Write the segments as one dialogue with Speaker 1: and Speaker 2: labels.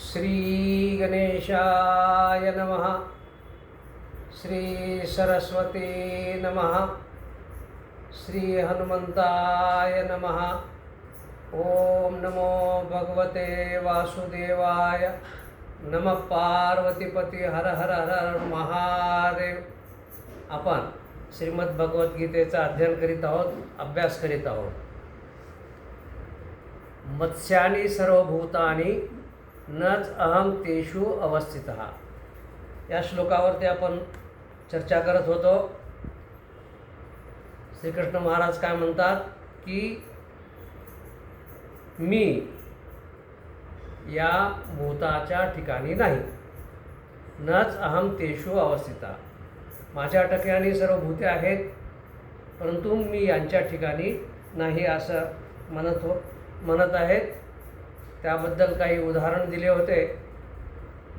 Speaker 1: श्री गणेशाय नमः. श्री सरस्वती नमः. श्री हनुमंताय नमः. ओम नमो भगवते वासुदेवाय. नमः पार्वतीपती. हर हर हर हर महादेव. आपण श्रीमद भगवद्गीतेचा अध्ययन करीत आहोत, अभ्यास करीत आहोत. मत्स्यानि सर्वभूतानि नच अहम तेषु अवस्थितः. या श्लोकावरती आपण चर्चा करत होतो. श्रीकृष्ण महाराज काय म्हणतात की मी या भूताच्या ठिकाणी नाही. नच अहम तेषु अवस्थिता. माझ्या ठिकाणी सर्व भूते आहेत, परंतु मी यांच्या ठिकाणी नाही असं म्हणत आहेत. त्याबद्दल काही उदाहरण दिले होते.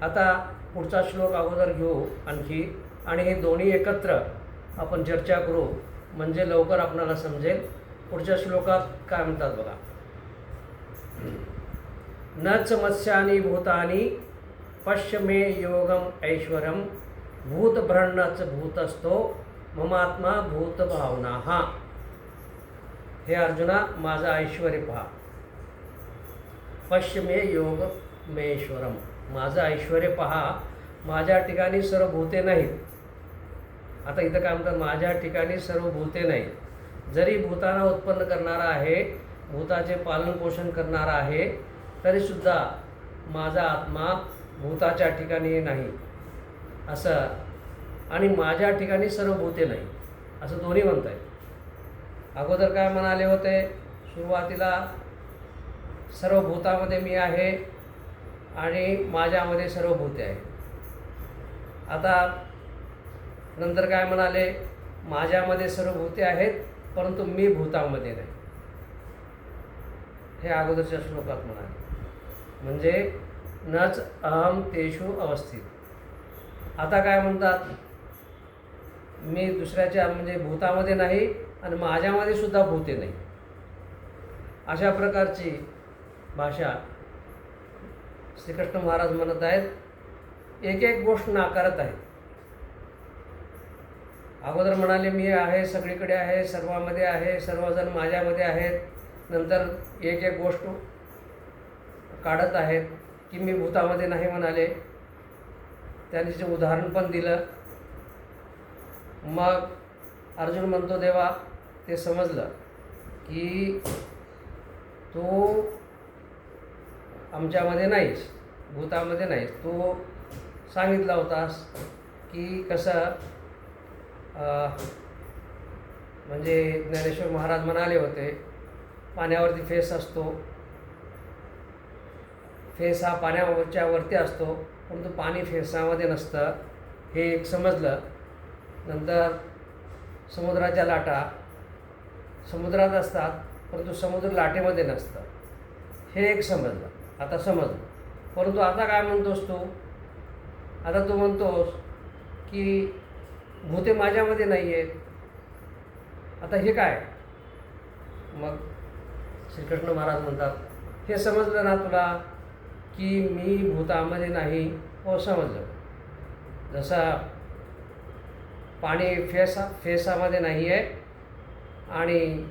Speaker 1: आता पुढचा श्लोक अगोदर घेऊ आणखी, आणि हे दोन्ही एकत्र आपण चर्चा करू, म्हणजे लवकर आपणाला समजेल. पुढच्या श्लोकात काय म्हणतात बघा. नच मत्स्यानि भूतानि पश्य मे योगम ऐश्वरम भूतभ्रन्नच भूतस्थो ममात्मा भूतभावना. हे अर्जुना, माझं ऐश्वर पहा. पश्य मे योग मेश्वरम. माझं ऐश्वर पहा. माझ्या ठिकाणी सर्व भूते नाहीत. आता इथं काय म्हणतात, माझ्या ठिकाणी सर्व भूते नाहीत. जरी भूतांना उत्पन्न करणारा आहे, भूताचे पालनपोषण करणारा आहे, तरीसुद्धा माझा आत्मा भूताच्या ठिकाणी नाही असं, आणि माझ्या ठिकाणी सर्व भूते नाही असं दोन्ही म्हणत आहेत. अगोदर काय म्हणाले होते, सुरुवातीला सर्व भूतामध्ये मी आहे आणि माझ्यामध्ये सर्व भूते आहे. आता नंतर काय म्हणाले, माझ्यामध्ये सर्व भूते आहेत, परंतु मी भूतामध्ये नाही. हे अगोदरच्या श्लोकात म्हणाले. म्हणजे नच अहम तेषु अवस्थित. आता काय म्हणतात, मी दुसऱ्याच्या म्हणजे भूतामध्ये नाही आणि माझ्यामध्ये सुद्धा भूते नाही. अशा प्रकारची भाषा श्रीकृष्ण महाराज म्हणत आहेत. एक एक गोष्ट नाकारत आहेत. अगोदर म्हणाले मी आहे, सगळीकडे आहे, सर्वामध्ये आहे, सर्वजण माझ्यामध्ये आहेत. नंतर एक एक गोष्ट काढत आहेत की मी भूतामध्ये नाही म्हणाले. त्यांनी जे उदाहरण पण दिलं. मग अर्जुन म्हणतो, देवा ते समजलं की तू आमच्यामध्ये नाहीस, भूतामध्ये नाहीस. तू सांगितला होतास की कसं म्हणजे ज्ञानेश्वर महाराज म्हणाले होते, पाण्यावरती फेस असतो. फेस हा पाण्यावरच्या वरती असतो, परंतु पाणी फेसामध्ये नसतं. हे एक समजलं. नंतर समुद्राच्या लाटा समुद्रात असतात, परंतु समुद्र लाटेमध्ये नसतं. हे एक समजलं. आता समजलं. परंतु आता काय म्हणतोस तू? आता तू म्हणतोस की भूते माझ्यामध्ये नाही आहेत. आता हे काय? मग श्रीकृष्ण महाराज म्हणतात, हे समजलं ना तुला की मी भूतामध्ये नाही? हो, समजलं. जसं पाणी फेसामध्ये नाही आहे आणि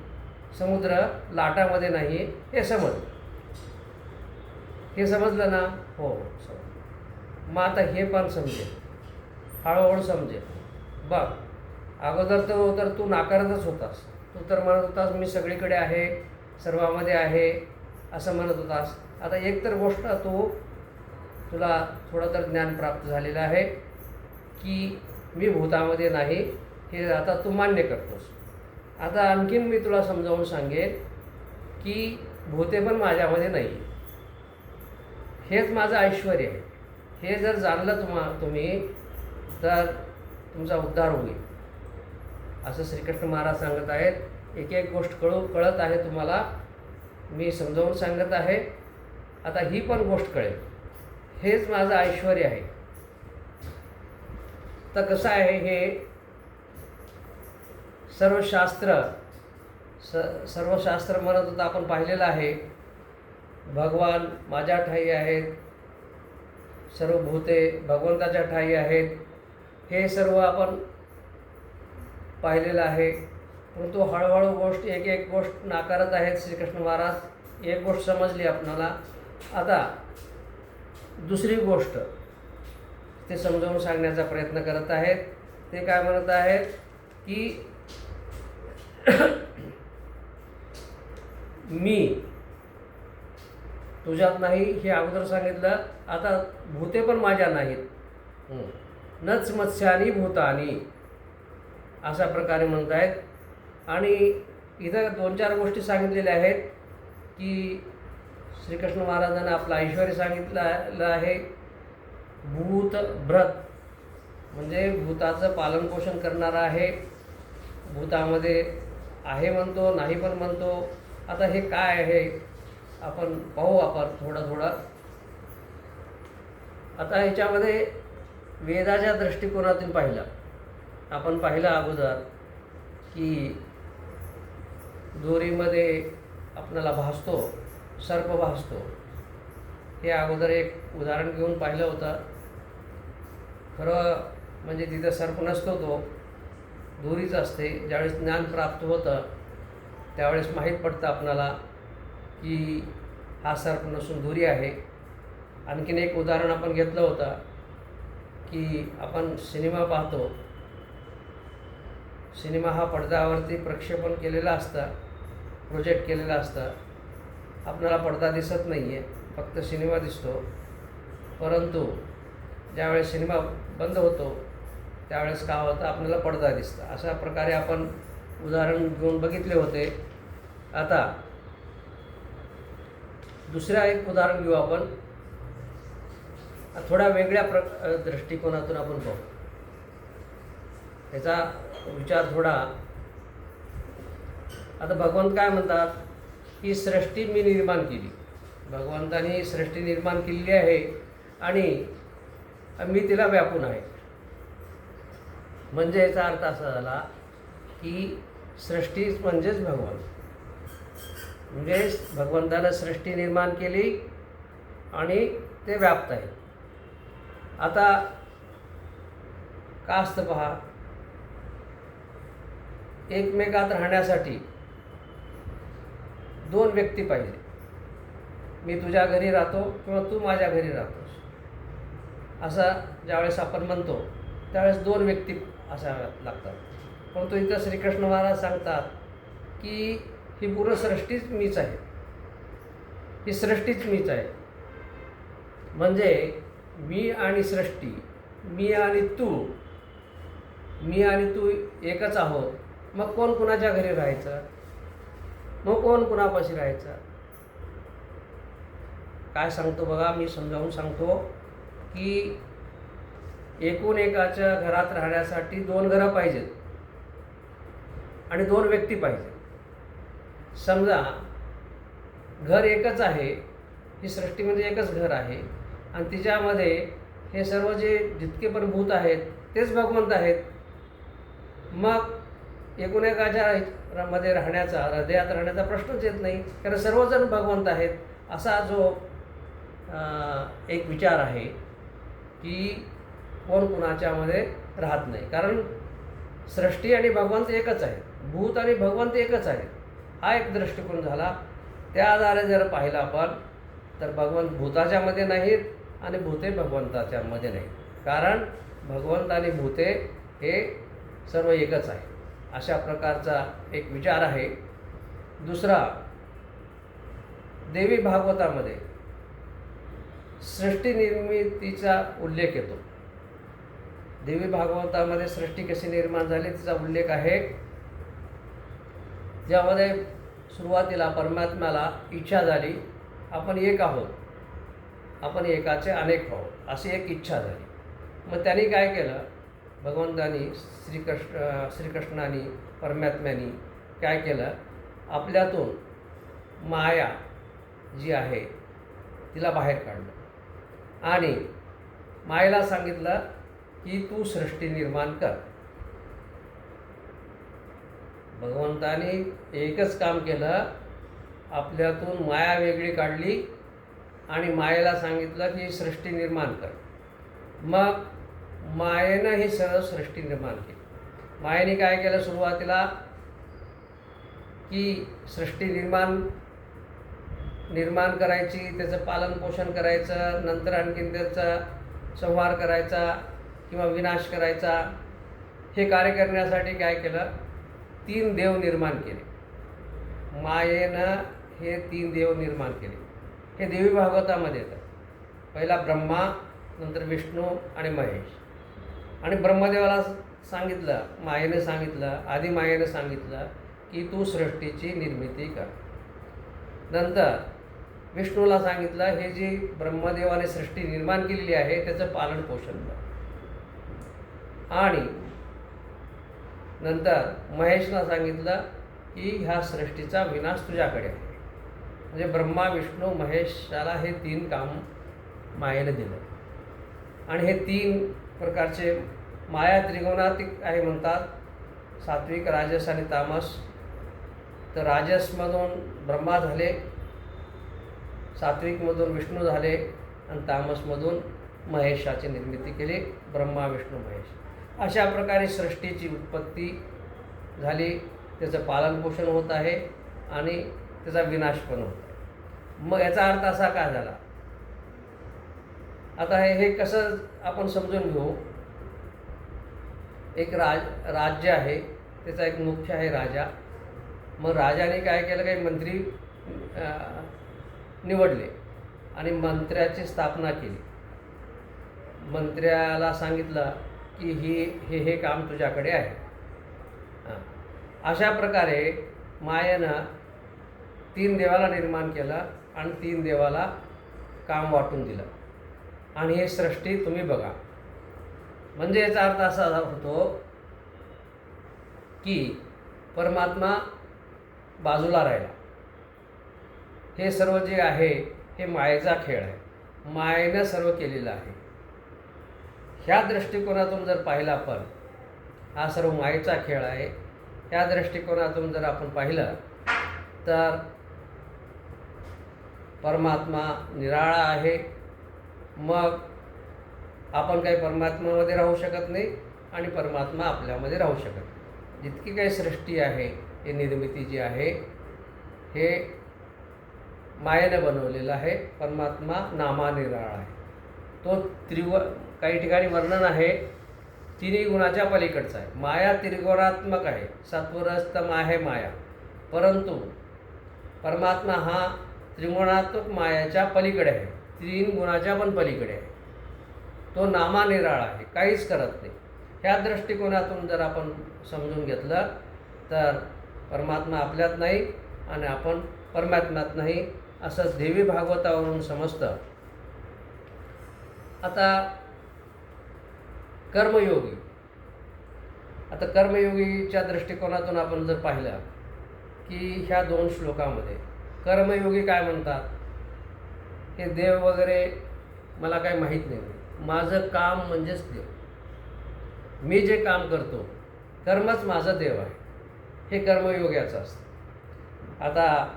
Speaker 1: समुद्र लाटामध्ये नाही आहे, हे समजलं. हे समजलं ना? हो, समजलं. मग आता हे पण समजेल, हळूहळू समजेल. बघ, अगोदर तर तू नाकारतच होतास. तू तर म्हणत होतास मी सगळीकडे आहे, सर्वामध्ये आहे असं म्हणत होतास. आता एक तर गोष्ट तुला थोडं तर ज्ञान प्राप्त झालेलं आहे की मी भूतामध्ये नाही, हे आता तू मान्य करतोस. आता आणखीन मी तुला समजावून सांगेन की भूते पण माझ्यामध्ये नाही. हेच माझं ऐश्वर आहे. हे जर जाणलं तुम्ही तर तुमचा उद्धार होईल असं श्रीकृष्ण महाराज सांगत आहेत. एक एक गोष्ट कळत आहे तुम्हाला. मी समजावून सांगत आहे. आता ही पण गोष्ट कळेल. हेच माझं ऐश्वर आहे. तर कसं आहे, हे सर्व शास्त्र म्हणत होतं, आपण पाहिलेलं आहे. भगवान माझ्या ठाई आहेत, सर्व भूते भगवंताच्या ठाई आहेत, हे सर्व आपण पाहिलेलं आहे. परंतु हळूहळू गोष्ट एक एक गोष्ट नाकारत आहेत श्रीकृष्ण महाराज. एक गोष्ट समजली आपणाला. आता दुसरी गोष्ट ते समजावून सांगण्याचा प्रयत्न करत आहेत. ते काय म्हणत आहेत की मी तुझ्यात नाही हे अगोदर सांगितलं. आता भूते पण माझ्या नाहीत. नच मत्स्यानी भूतानी अशा प्रकारे म्हणत आहेत. आणि इथं 2-4 गोष्टी सांगितलेल्या आहेत की श्रीकृष्ण महाराजांना आपला ऐश्वर्य सांगितलेलं आहे. भूत भ्रत म्हणजे भूताचं पालनपोषण करणारा आहे. भूतामध्ये आहे म्हणतो, नाही पण म्हणतो. आता हे काय आहे आपण पाहू आपण थोडं. आता ह्याच्यामध्ये वेदाच्या दृष्टिकोनातून पाहिलं. आपण पाहिलं अगोदर की दोरीमध्ये आपल्याला भासतो, सर्प भासतो. हे अगोदर एक उदाहरण घेऊन पाहिलं होतं. खरं म्हणजे तिथं सर्प नसतो, तो दोरीच असते. ज्यावेळेस ज्ञान प्राप्त होतं त्यावेळेस माहीत पडतं आपणाला की हा सर्प नसून दोरी आहे. आणखीन एक उदाहरण आपण घेतलं होतं की आपण सिनेमा पाहतो. सिनेमा हा पडद्यावरती प्रक्षेपण केलेला असतं, प्रोजेक्ट केलेला असतं. आपल्याला पडदा दिसत नाही आहे, फक्त सिनेमा दिसतो. परंतु ज्यावेळेस सिनेमा बंद होतो त्यावेळेस काय होतं, आपल्याला पडदा दिसतं. अशा प्रकारे आपण उदाहरण घेऊन बघितले होते. आता दुसऱ्या एक उदाहरण घेऊ आपण. थोड्या वेगळ्या दृष्टिकोनातून आपण पाहू. याचा विचार थोडा. आता भगवंत काय म्हणतात की सृष्टी मी निर्माण केली. भगवंताने सृष्टी निर्माण केलेली आहे आणि मी तिला व्यापून आहे. म्हणजे याचा अर्थ असा झाला की सृष्टी म्हणजेच भगवान. म्हणजे भगवंतानं सृष्टी निर्माण केली आणि ते व्याप्त आहे. आता का असतं पहा, एकमेकात राहण्यासाठी 2 व्यक्ती पाहिजे. मी तुझ्या घरी राहतो किंवा तू माझ्या घरी राहतोस असं ज्यावेळेस आपण म्हणतो त्यावेळेस 2 व्यक्ती असाव्या लागतात. परंतु इथं श्रीकृष्ण महाराज सांगतात की ही पूर्ण सृष्टीच मीच आहे. ही सृष्टीच मीच आहे. म्हणजे मी आणि सृष्टी, मी आणि तू एकच आहोत. मग कोण कुणाच्या घरी राहायचं, मग कोण कुणापाशी राहायचं. काय सांगतो बघा, मी समजावून सांगतो की एकूण एकाच्या घरात राहण्यासाठी 2 घरं पाहिजेत आणि 2 व्यक्ती पाहिजेत. समजा घर एकच आहे, ही सृष्टी म्हणजे एकच घर आहे आणि तिच्यामध्ये हे सर्व जे जितके पण भूत आहेत तेच भगवंत आहेत. मग एकूण एकाच्या मध्ये राहण्याचा, हृदयात राहण्याचा प्रश्नच येत नाही, कारण सर्वजण भगवंत आहेत. असा जो एक विचार आहे की कोण कुणाच्यामध्ये राहत नाही, कारण सृष्टी आणि भगवंत एकच आहे, भूत आणि भगवंत एकच आहे. हा एक दृष्टिकोन झाला. त्या आधारे जर पाहिलं आपण तर भगवंत भूताच्यामध्ये नाहीत आणि भूते भगवंताच्यामध्ये नाहीत, कारण भगवंत आणि भूते हे सर्व एकच आहे. अशा प्रकारचा एक विचार आहे. दुसरा, देवी भागवतामध्ये सृष्टी निर्मितीचा उल्लेख येतो. देवी भागवतामध्ये सृष्टी कशी निर्माण झाली तिचा उल्लेख आहे, ज्यामध्ये सुरुवातीला परमात्म्याला इच्छा झाली आपण एक आहोत, आपण एकाचे अनेक आहोत, अशी एक इच्छा झाली. मग त्यांनी काय केलं, भगवंतानी श्रीकृष्णाने परमात्म्याने काय केलं, आपल्यातून माया जी आहे तिला बाहेर काढलं आणि मायेला सांगितलं की तू सृष्टी निर्माण कर. भगवंताने एकच काम केलं, आपल्यातून माया वेगळी काढली आणि मायेला सांगितलं की सृष्टी निर्माण कर. मग मायेनं ही सर्व सृष्टी निर्माण केली. मायेने काय केलं सुरुवातीला की सृष्टी निर्माण करायची, त्याचं पालनपोषण करायचं, नंतर आणखीन त्याचा संहार करायचा किंवा विनाश करायचा. हे कार्य करण्यासाठी काय केलं, 3 देव निर्माण केले. मायेनं हे 3 देव निर्माण केले. हे देवी भागवतामध्ये येतं. पहिला ब्रह्मा, नंतर विष्णू आणि महेश. आणि ब्रह्मदेवाला सांगितलं, मायेने सांगितलं, आधी मायेने सांगितलं की तू सृष्टीची निर्मिती कर. नंतर विष्णूला सांगितलं हे जी ब्रह्मदेवाने सृष्टी निर्माण केलेली आहे त्याचं पालन पोषण कर. आणि नंतर महेशला सांगितलं की ह्या सृष्टीचा विनाश तुझ्याकडे आहे. म्हणजे ब्रह्मा, विष्णू, महेशाला हे 3 काम मायेने दिलं. आणि हे 3 प्रकारचे माया त्रिगुणात्मिक आहे म्हणतात, सात्विक, राजस आणि तामस. तर राजसमधून ब्रह्मा झाले, सात्विकमधून विष्णू झाले आणि तामसमधून महेशाची निर्मिती केली, ब्रह्मा, विष्णू, महेश. अशा प्रकारे सृष्टीची उत्पत्ती झाली, त्याचं पालनपोषण होत आहे आणि त्याचा विनाश पण होत आहे. मग याचा अर्थ असा काय झाला, आता हे कसं आपण समजून घेऊ. एक राज्य आहे, त्याचा एक मुख्य आहे राजा. मग राजाने काय केलं, काही मंत्री निवडले आणि मंत्र्याची स्थापना केली. मंत्र्याला सांगितलं की हे काम तुझ्याकडे आहे. अशा प्रकारे मायेनं 3 देवाला निर्माण केलं आणि 3 देवाला काम वाटून दिलं. आणि हे सृष्टी तुम्ही बघा. म्हणजे याचा अर्थ असा होतो की परमात्मा बाजूला राहिला. हे सर्व जे आहे हे मायेचा खेळ आहे, मायेनं सर्व केलेलं आहे. ह्या दृष्टिकोनातून जर पाहिलं आपण, हा सर्व मायेचा खेळ आहे, ह्या दृष्टिकोनातून जर आपण पाहिलं तर परमात्मा निराळा आहे. मग आपण काही परमात्म्यामध्ये राहू शकत नाही आणि परमात्मा आपल्यामध्ये राहू शकत नाही. जितकी काही सृष्टी आहे, हे निर्मिती जी आहे हे मायेने बनवलेलं आहे. परमात्मा नामानिराळा आहे. तो काही ठिकाणी वर्णन आहे 3 गुणाच्या पलीकडचा आहे. माया त्रिगुणात्मक आहे, सत्वरस्तम आहे माया. परंतु परमात्मा हा त्रिगुणात्मक मायाच्या पलीकडे आहे, 3 गुणाच्या पण पलीकडे आहे. तो नामानिराळा आहे, काहीच करत नाही. ह्या दृष्टिकोनातून जर आपण समजून घेतलं तर परमात्मा आपल्यात नाही आणि आपण परमात्म्यात नाही, असं देवी भागवतावरून समजतं. आता कर्मयोगी, आता कर्मयोगीच्या दृष्टिकोनातून आपण जर पाहिलं की ह्या 2 श्लोकामध्ये कर्मयोगी काय म्हणतात, हे देव वगैरे मला काही माहीत नाही, माझं काम म्हणजेच देव. मी जे काम करतो कर्मच माझं देव आहे, हे कर्मयोग्याचं असतं. आता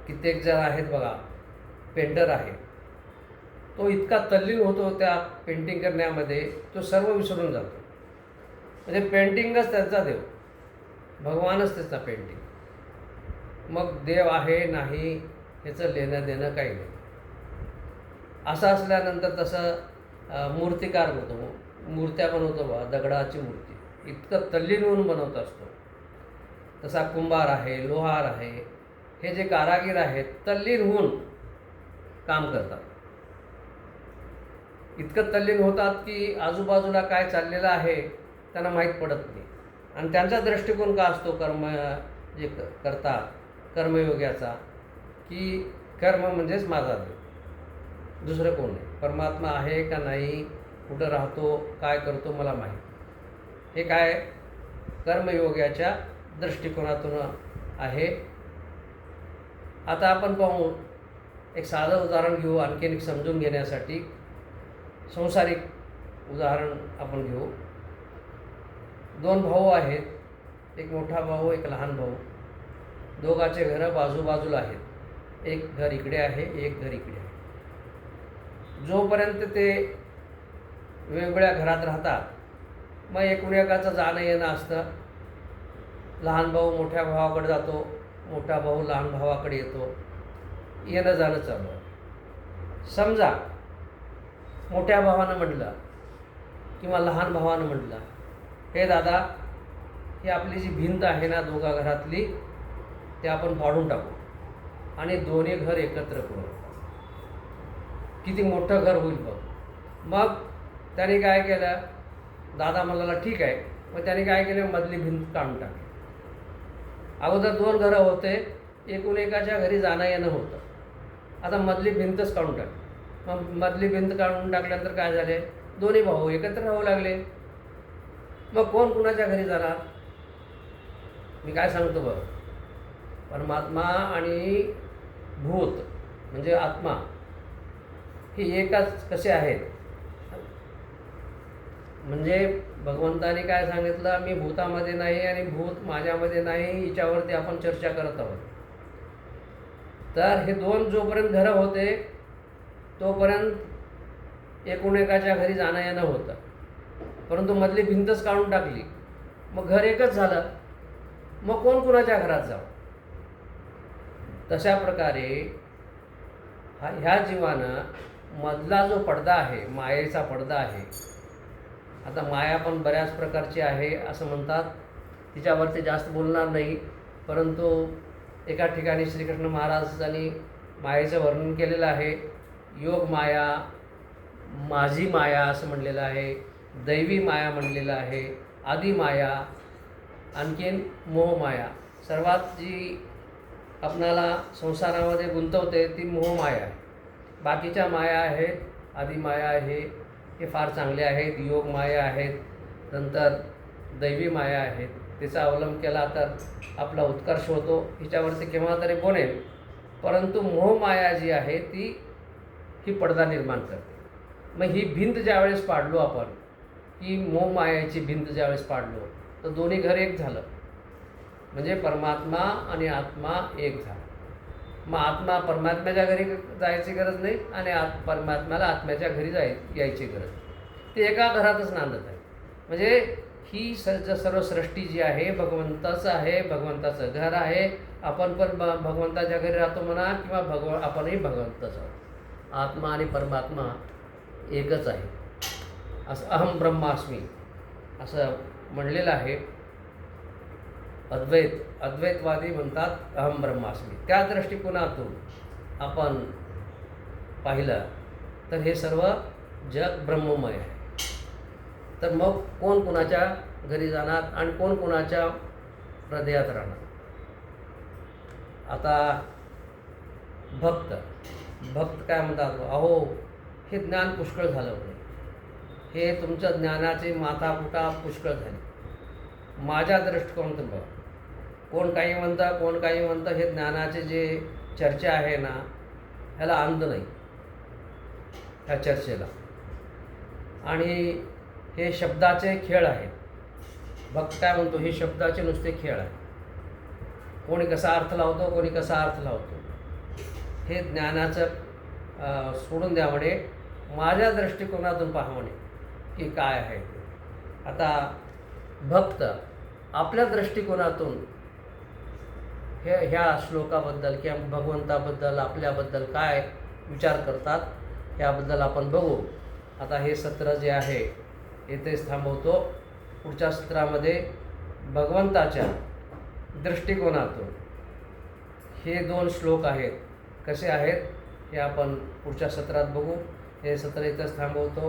Speaker 1: कित्येक जण आहेत बघा, पेंटर आहे, तो इतका तल्लीन होतो त्या पेंटिंग करण्यामध्ये, तो सर्व विसरून जातो. म्हणजे पेंटिंगच त्याचा देव, भगवानच त्याचा पेंटिंग. मग देव आहे नाही ह्याचं लेणं देणं काही नाही. असं असल्यानंतर तसं मूर्तिकार होतो, मूर्त्या बनवतो बा, दगडाची मूर्ती इतकं तल्लीन होऊन बनवत असतो. तसा कुंभार आहे, लोहार आहे, हे जे कारागीर आहेत तल्लीन होऊन काम करतात. इतकं तल्लीन होतात की आजूबाजूला काय चाललेलं आहे त्यांना माहीत पडत नाही. आणि त्यांचा दृष्टिकोन का असतो कर्म जे करतात कर्मयोग्याचा, की कर्म म्हणजेच माझा देव, दुसरं कोण नाही. परमात्मा आहे का नाही, कुठं राहतो, काय करतो मला माहीत. हे काय कर्मयोग्याच्या दृष्टिकोनातून आहे. आता आपण पाहू, एक साधं उदाहरण घेऊ आणखीन एक समजून घेण्यासाठी. संसारिक उदाहरण आपण घेऊ. 2 भाऊ आहेत, एक मोठा भाऊ, एक लहान भाऊ. दोघांचे घरं बाजूबाजूला आहेत. एक घर इकडे आहे, एक घर इकडे आहे. जोपर्यंत ते वेगवेगळ्या घरात राहतात मग एकूण एकाचं जाणं येणं असतं. लहान भाऊ मोठ्या भावाकडे जातो, मोठा भाऊ लहान भावाकडे येतो, येणं जाणं चालू आहे. समजा मोठ्या भावानं म्हटलं किंवा लहान भावानं म्हटलं, हे दादा, ही आपली जी भिंत आहे ना दोघा घरातली, ते आपण पाडून टाकू आणि दोन्ही घर एकत्र करू. किती मोठं घर होईल बघ. मग त्याने काय केलं, दादा म्हणाला ठीक आहे. मग त्याने काय केलं, मधली भिंत काढून टाकली. अगोदर 2 घरं होते, एकूण एकाच्या घरी जाणं येणं होतं. आता मधली भिंतच काढून टाकली. मग मधली भिंत काढून टाकल्यानंतर काय झाले, दोन्ही भाऊ एकत्र राहू लागले. मग कोण कुणाच्या घरी जाणार? मी काय सांगतो बघ, परमात्मा आणि भूत म्हणजे आत्मा हे एकाच कसे आहेत. म्हणजे भगवंताने काय सांगितलं, मी भूतामध्ये नाही आणि भूत माझ्यामध्ये नाही, हिच्यावरती आपण चर्चा करत आहोत. तर हे 2 जोपर्यंत घरं होते तोपर्यंत एकूण एकाच्या घरी जाणं येणं होतं. परंतु मधली भिंतच काढून टाकली, मग घर एकच झालं. मग कोण कुणाच्या घरात जावं? तशा प्रकारे ह्या जीवानं मधला जो पडदा आहे, मायेचा पडदा आहे. आता माया पण बऱ्याच प्रकारची आहे असं म्हणतात, तिच्यावरती जास्त बोलणार नाही. परंतु एका ठिकाणी श्रीकृष्ण महाराजांनी मायेचं वर्णन केलेलं आहे. योग माया, माझी माया असं म्हणलेलं आहे, दैवी माया म्हणलेलं आहे, आदी माया, आणखीन मोहमाया. सर्वात जी आपणाला संसारामध्ये गुंतवते ती मोहमाया आहे. बाकीच्या माया आहेत, आदी माया आहे, हे फार चांगले आहेत. योग माया आहेत, नंतर दैवी माया आहेत. तिचा अवलंब केला तर आपला उत्कर्ष होतो. हिच्यावरती केव्हा तरी बोलेल. परंतु मोहमाया जी आहे ही पडदा निर्माण करते. मग ही भिंत ज्यावेळेस पाडलो आपण, ही मोहमायाची भिंत ज्यावेळेस पाडलो तर दोन्ही घर एक झालं. म्हणजे परमात्मा आणि आत्मा एक झाला. मग आत्मा परमात्म्याच्या घरी जायची गरज नाही आणि परमात्म्याला आत्म्याच्या घरी यायची गरज. ते एका घरातच नांदत आहे. म्हणजे ही सर्व सृष्टी जी आहे भगवंताचं आहे, भगवंताचं घर आहे. आपण पण भगवंताच्या घरी राहतो म्हणा किंवा आपणही भगवंताच आहोत. आत्मा आणि परमात्मा एकच आहे. असं अहम ब्रह्मास्मी असं म्हणलेलं आहे. अद्वैतवादी म्हणतात अहम ब्रह्मास्मी. त्या दृष्टिकोनातून आपण पाहिलं तर हे सर्व जग ब्रह्ममय आहे. तर मग कोण कुणाच्या घरी जाणार आणि कोण कुणाच्या हृदयात राहणार? आता भक्त काय म्हणतात, अहो हे ज्ञान पुष्कळ झालं होतं, हे तुमच्या ज्ञानाची माथापुटा पुष्कळ झाली. माझ्या दृष्टिकोनातून बघा, कोण काही म्हणतं हे ज्ञानाचे जे चर्चा आहे ना, ह्याला अंत नाही ह्या चर्चेला. आणि हे शब्दाचे खेळ आहेत. भक्त काय म्हणतो, हे शब्दाचे नुसते खेळ आहे. कोणी कसा अर्थ लावतो, कोणी कसा अर्थ लावतो. हे ज्ञानाचं सोडून द्या म्हणे, माझ्या दृष्टिकोनातून पहा म्हणे की काय आहे. आता भक्त आपल्या दृष्टिकोनातून ह्या श्लोकाबद्दल किंवा भगवंताबद्दल आपल्याबद्दल काय विचार करतात याबद्दल आपण बघू. आता हे सत्र जे आहे येथेच थांबवतो. पुढच्या सत्रामध्ये भगवंताच्या दृष्टिकोनातून हे 2 श्लोक आहेत, कसे आहेत हे आपण पुढच्या सत्रात बघू. हे सत्र इथंच थांबवतो.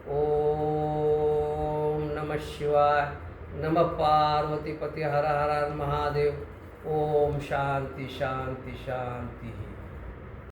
Speaker 1: ओम नमः शिवाय. नमः पार्वतीपती हर हर महादेव. ओम शांती शांती शांती.